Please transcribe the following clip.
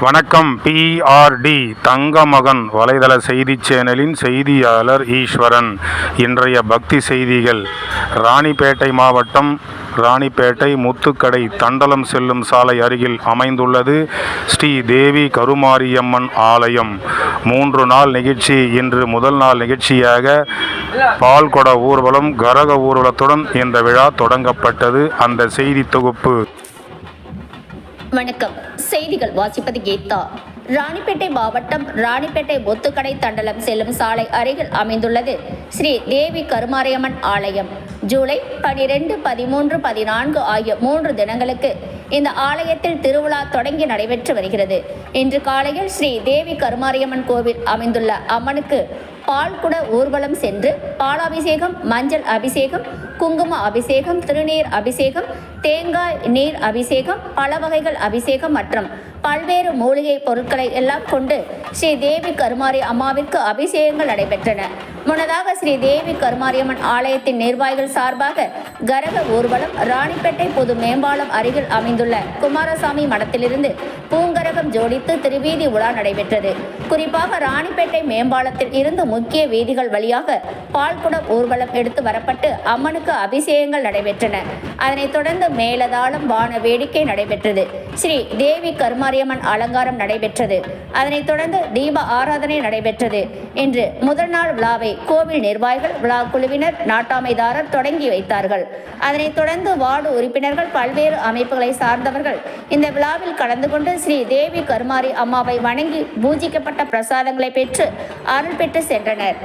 வணக்கம். பிஆர்டி தங்கமகன் வலைதள செய்தி சேனலின் செய்தியாளர் ஈஸ்வரன். இன்றைய பக்தி செய்திகள். ராணிப்பேட்டை மாவட்டம் ராணிப்பேட்டை முத்துக்கடை தண்டலம் செல்லும் சாலை அருகில் அமைந்துள்ளது ஸ்ரீ தேவி கருமாரியம்மன் ஆலயம். 3 நாள் நிகழ்ச்சி. இன்று முதல் நாள் நிகழ்ச்சியாக பால்குட ஊர்வலம், கரக ஊர்வலத்துடன் இந்த விழா தொடங்கப்பட்டது. அந்த செய்தி தொகுப்பு. வணக்கம். செய்திகள் வாசிப்பது கீதா. ராணிப்பேட்டை மாவட்டம் ராணிப்பேட்டை முத்துக்கடை தண்டலம் செல்லும் சாலை அருகில் அமைந்துள்ளது ஸ்ரீ தேவி கருமாரியம்மன் ஆலயம். ஜூலை 12, 13, 14 ஆகிய 3 தினங்களுக்கு இந்த ஆலயத்தில் திருவிழா தொடங்கி நடைபெற்று வருகிறது. இன்று காலையில் ஸ்ரீ தேவி கருமாரியம்மன் கோவில் அமைந்துள்ள அம்மனுக்கு பால்குட ஊர்வலம் சென்று பாலாபிஷேகம், மஞ்சள் அபிஷேகம், குங்கும அபிஷேகம், திருநீர் அபிஷேகம், தேங்காய் நீர் அபிஷேகம், பல வகைகள் அபிஷேகம் மற்றும் பல்வேறு மூலிகை பொருட்களை எல்லாம் கொண்டு ஸ்ரீ தேவி கருமாரி அம்மாவிற்கு அபிஷேகங்கள் நடைபெற்றன. முன்னதாக ஸ்ரீ தேவி கருமாரியம்மன் ஆலயத்தின் நிர்வாகிகள் சார்பாக கரக ஊர்வலம் ராணிப்பேட்டை பொது மேம்பாலம் அருகில் அமைந்துள்ள குமாரசாமி மடத்திலிருந்து பூங்கரகம் ஜோடித்து திருவீதி உலா நடைபெற்றது. குறிப்பாக ராணிப்பேட்டை மேம்பாலத்தில் இருந்து முக்கிய வீதிகள் வழியாக பால்குட ஊர்வலம் எடுத்து வரப்பட்டு அம்மனுக்கு அபிஷேகங்கள் நடைபெற்றன. அதனைத் தொடர்ந்து மேலதாளம், வான வேடிக்கை நடைபெற்றது. ஸ்ரீ தேவி கருமாரியம்மன் அலங்காரம் நடைபெற்றது. அதனைத் தொடர்ந்து தீப ஆராதனை நடைபெற்றது. இன்று முதல் நாள் விழாவை கோவில் நிர்வாகிகள், விழா குழுவினர், நாட்டாமைதாரர் தொடங்கி வைத்தார்கள். அதனைத் தொடர்ந்து வார்டு உறுப்பினர்கள், பல்வேறு அமைப்புகளை சார்ந்தவர்கள் இந்த விழாவில் கலந்து கொண்டு ஸ்ரீ தேவி கருமாரி அம்மாவை வணங்கி பூஜிக்கப்பட்ட பிரசாதங்களை பெற்று அருள் பெற்று சென்றனர்.